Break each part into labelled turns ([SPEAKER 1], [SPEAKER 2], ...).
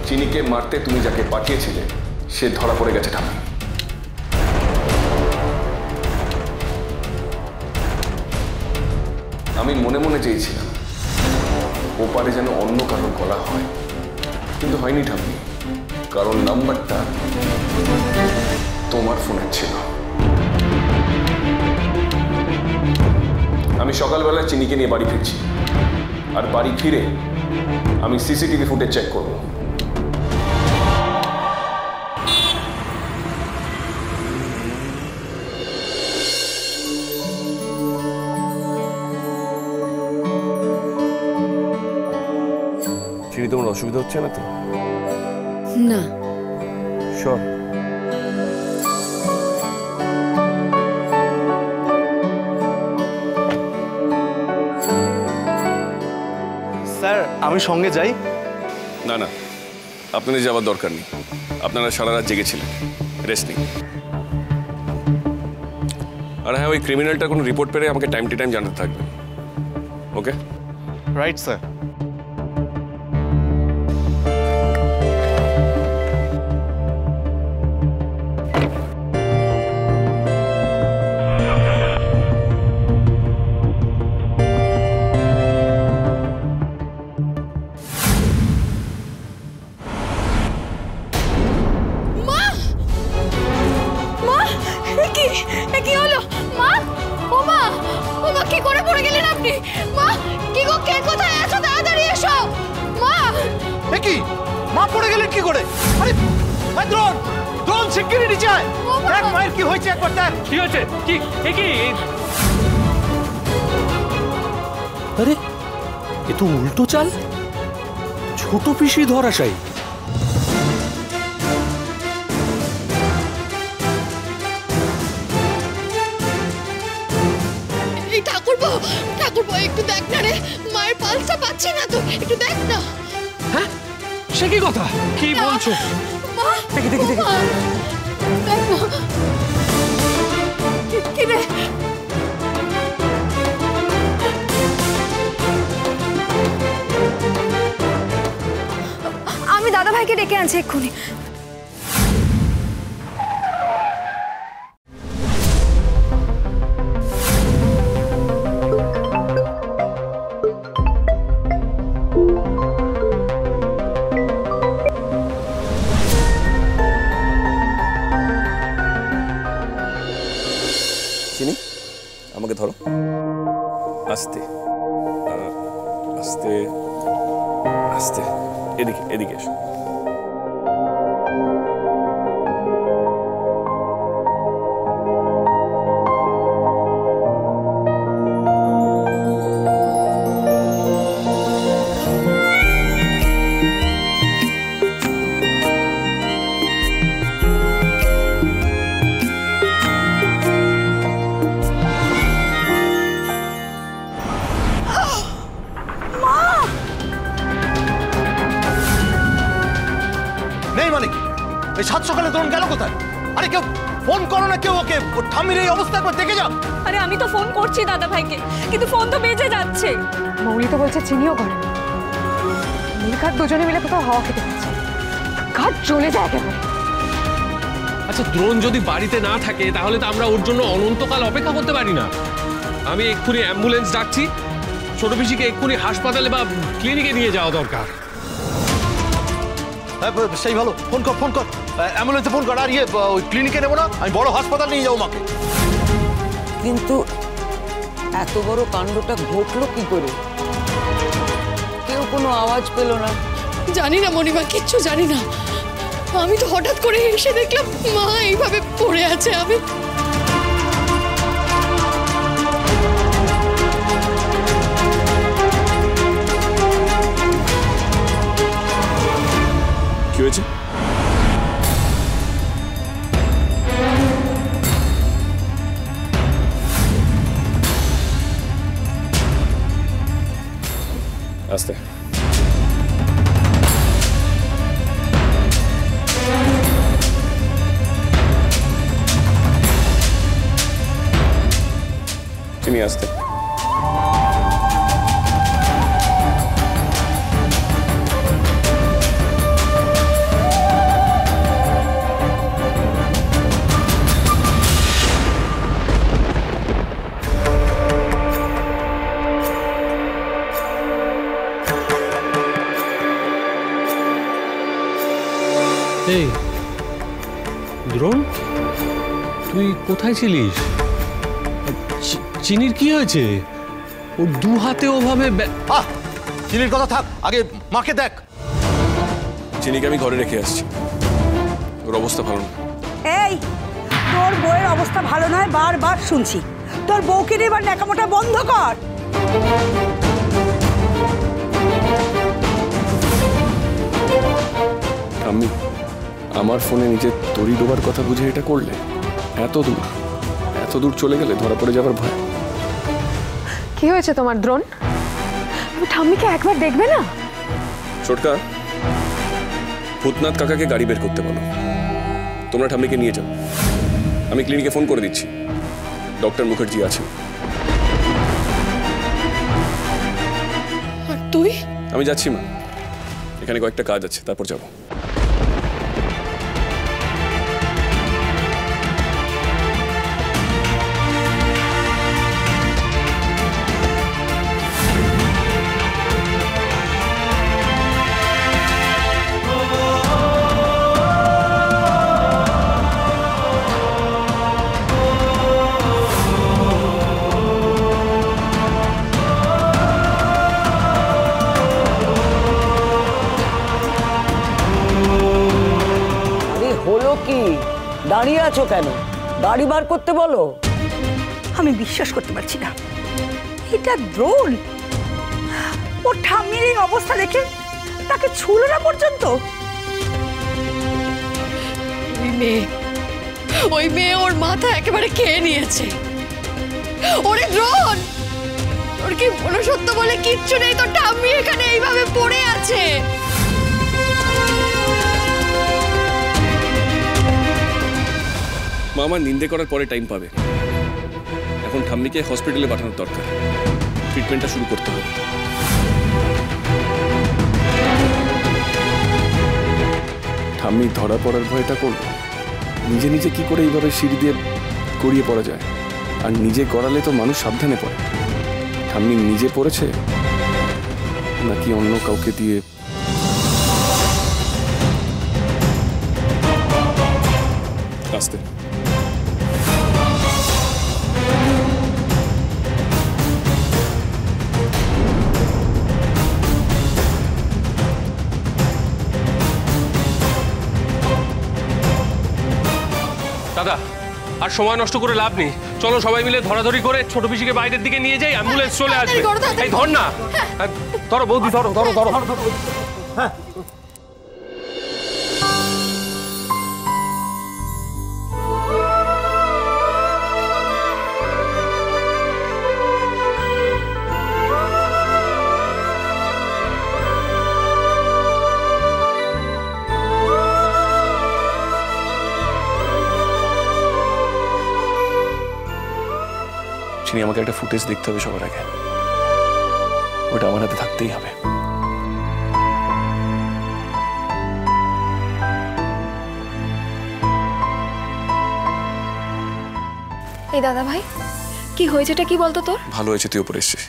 [SPEAKER 1] চিনিকে মারতে তুমি যাকে পাঠিয়েছিলে সে ধরা পড়ে গেছে ঠাম্মি। আমি মনে মনে চেয়েছিলাম ওপারে যেন অন্য কারোর গলা হয়, কিন্তু হয়নি ঠাম্মি, কারণ নাম্বারটা তোমার ফোনের ছিল। আমি সকালবেলা চিনিকে নিয়ে বাড়ি ফিরছি, আর বাড়ি ফিরে আমি সিসিটিভি ফুটেজ চেক করব। চিনি, তোমার অসুবিধা হচ্ছে না তো?
[SPEAKER 2] না।
[SPEAKER 1] শিওর?
[SPEAKER 3] স্যার আমি সঙ্গে যাই?
[SPEAKER 1] না না, আপনাদের যাওয়ার দরকার নেই। আপনারা সারা রাত জেগেছিলেন, রেস্ট নেই। আর হ্যাঁ, ওই ক্রিমিনালটার কোনো রিপোর্ট পেলে আমাকে টাইম টু টাইম জানাতে থাকবেন। ওকে?
[SPEAKER 3] Right sir. মা পড়ে গেলেন কি করে? আরে দ্রোণ, দ্রোণ শিগগিরই নিচে আয়। দেখ মায়ের কি হয়েছে একবার দেখ।
[SPEAKER 4] কি হয়েছে? কি কি? আরে এ তো উল্টো চাল। ছোট পিসি ধরাশায়ী।
[SPEAKER 2] ঠাকুরপো, ঠাকুরপো একটু দেখ না রে, মায়ের পালসটা পাচ্ছি না তো, একটু দেখ না।
[SPEAKER 4] হ্যাঁ, সে কি কথা? কি বলছো?
[SPEAKER 2] দেখি দেখি দেখি, দেখ না। কি রে? আমি দাদা ভাইকে ডেকে আনছি এক্ষুনি।
[SPEAKER 1] চিনি, আমাকে ধরো। আস্তে আস্তে আস্তে, এদিকে এদিকে এসো।
[SPEAKER 3] সাত সকালে দ্রোণ গেল কোথায়? আরে কেউ ফোন করো না, কেউ ওকে ঠাম্মির এই অবস্থা একবার দেখে যাও।
[SPEAKER 5] আরে আমি তো ফোন করছি দাদা ভাইকে, কিন্তু ফোন তো বেজে যাচ্ছে।
[SPEAKER 6] মৌলি তো বলছে চিনিও করে নীলঘাট দুজনে মিলে কোথাও হাওয়া খেতে পারছে, ঘাট চলে যায় কেন?
[SPEAKER 4] আচ্ছা, দ্রোণ যদি বাড়িতে না থাকে তাহলে তো আমরা ওর জন্য অনন্তকাল অপেক্ষা করতে পারি না। আমি এক্ষুনি অ্যাম্বুলেন্স ডাকছি। ছোট পিসিকে এক্ষুনি হাসপাতালে বা ক্লিনিকে নিয়ে যাওয়া দরকার।
[SPEAKER 3] সেই ভালো, ফোন কর, ফোন কর, অ্যাম্বুলেন্সে ফোন কর। আর ওই ক্লিনিকে নেবো না, আমি বড় হাসপাতাল নিয়ে যাবো মাকে।
[SPEAKER 7] কিন্তু এত বড় কাণ্ডটা ঘটলো কি করে? কেউ কোনো আওয়াজ পেল না?
[SPEAKER 2] জানি না মণিমা, কিচ্ছু জানি না। আমি তো হঠাৎ করে এসে দেখলাম মা এইভাবে পড়ে আছে। আমি
[SPEAKER 1] কি হয়েছে? আস্তে। চিনি, আস্তে।
[SPEAKER 4] এই দ্রোণ, তুই কোথায় ছিলিস? চিনির কি হয়েছে? ও দু হাতে ওভাবে
[SPEAKER 3] চিনির কথা থাক, আগে মাকে দেখ।
[SPEAKER 1] চিনিকে আমি ঘরে রেখে আসছি, ওর অবস্থা ভালো না।
[SPEAKER 8] এই তোর বউয়ের অবস্থা ভালো নয় বারবার শুনছি, তোর বউকে নিয়ে এবার ন্যাকামোটা বন্ধ কর।
[SPEAKER 1] আমি আমার ফোনে নিজের তরি ডোবার কথা বুঝে এটা করলে? এত দূর চলে গেলে ধরা পড়ে যাবার ভয়।
[SPEAKER 6] কি হয়েছে তোমার দ্রোণ? তুমি ঠাম্মিকে একবার দেখবে না?
[SPEAKER 1] ছোটকা, ভূতনাথ কাকাকে গাড়ি বের করতে বলো, তোমরা ঠাম্মিকে নিয়ে যাও। আমি ক্লিনিকে ফোন করে দিচ্ছি, ডক্টর মুখার্জি আছে।
[SPEAKER 2] আর তুই?
[SPEAKER 1] আমি যাচ্ছি মা, এখানে কয়েকটা কাজ আছে, তারপর যাব।
[SPEAKER 7] হলো কি? দাঁড়িয়ে আছো কেন? গাড়ি বার করতে বলো।
[SPEAKER 8] আমি বিশ্বাস করতে পারছি না, এটা দ্রোণ। ওর ঠাম্মির এই অবস্থা দেখে তাকে ছুঁলো না পর্যন্ত।
[SPEAKER 2] ওই মেয়ে ওর মাথা একেবারে খেয়ে নিয়েছে। ওরে দ্রোণ, ওর কি মনুষ্যত্ব বলে কিচ্ছু নেই? তোর ঠাম্মি এখানে এইভাবে পড়ে আছে।
[SPEAKER 1] মামা নিন্দে করার পরে টাইম পাবে, এখন ঠাম্মিকে হসপিটালে পাঠানোর দরকার, ট্রিটমেন্টটা শুরু করতে হবে। ঠাম্মি ধরা পড়ার ভয়টা করবে, নিজে নিজে কি করে এইভাবে সিঁড়ি দিয়ে গড়িয়ে পড়া যায়? আর নিজে গড়ালে তো মানুষ সাবধানে পড়ে। ঠাম্মি নিজে পড়েছে নাকি অন্য কাউকে দিয়ে? আস্তে।
[SPEAKER 4] দাদা, আর সময় নষ্ট করে লাভ নেই, চলো সবাই মিলে ধরাধরি করে ছোট পিসিকে বাইরের দিকে নিয়ে যাই, অ্যাম্বুলেন্স চলে আসবে। এই ধর না, ধরো বৌদি, ধরো ধরো ধরো।
[SPEAKER 1] চিনি, আমাকে একটা ফুটেজ দেখতে হবে সবার আগে, ওটা আমার হাতে থাকতেই হবে।
[SPEAKER 5] এই দাদা ভাই, কি হয়েছে এটা কি বলতো তোর?
[SPEAKER 1] ভালো হয়েছে তুই উপরে এসেছিস,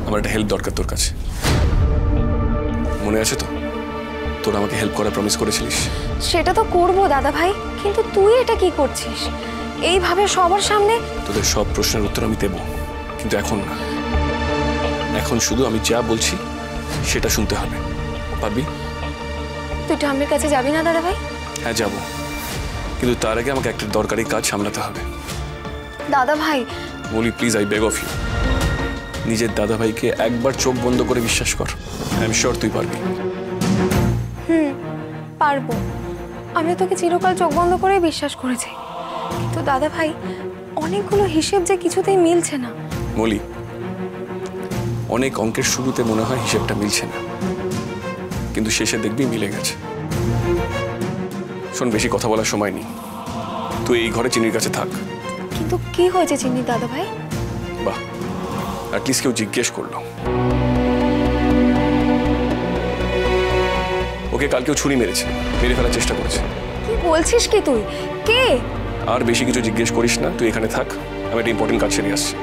[SPEAKER 1] আমার একটা হেল্প দরকার তোর কাছে। মনে আছে তো, তোর আমাকে হেল্প করার প্রমিস করেছিলিস?
[SPEAKER 5] সেটা তো করবো দাদা ভাই, কিন্তু তুই এটা কি করছিস এইভাবে সবার সামনে?
[SPEAKER 1] তোদের সব প্রশ্নের উত্তর আমি দেব, কিন্তু এখন না। এখন শুধু আমি যা বলছি সেটা শুনতে হবে, পারবি?
[SPEAKER 5] তুই ঠাম্মির কাছে যাবি না দাদা ভাই?
[SPEAKER 1] হ্যাঁ যাব, কিন্তু তার আগে আমাকে একটা দরকারি কাজ সামলাতে হবে।
[SPEAKER 5] দাদা ভাই
[SPEAKER 1] বলি please, I beg of you, নিজের দাদা ভাইকে একবার চোখ বন্ধ করে বিশ্বাস কর, আই এম শিওর তুই পারবি।
[SPEAKER 5] পারবো, আমি তোকে চিরকাল চোখ বন্ধ করেই বিশ্বাস করেছি, কিন্তু দাদা ভাই অনেকগুলো হিসেব যে কিছুতেই মিলছে না।
[SPEAKER 1] বলি, অনেক অঙ্কের শুরুতে মনে হয় হিসেবটা মিলছে না, কিন্তু শেষে দেখবি মিলে গেছে। শোন, বেশি কথা বলার সময় নেই, তুই এই ঘরে চিনির কাছে থাক।
[SPEAKER 5] কিন্তু কি হয়েছে চিনি দাদা ভাই?
[SPEAKER 1] বাহ, অ্যাটলিস্ট কেউ জিজ্ঞেস করলো। ওকে কাল কেউ ছুরি মেরেছে, মেরে ফেলার চেষ্টা করেছে।
[SPEAKER 5] কি বলছিস কি তুই? কে?
[SPEAKER 1] আর বেশি কিছু জিজ্ঞেস করিস না, তুই এখানে থাক, আমি একটা ইম্পর্টেন্ট কাজ সেরে আসছি।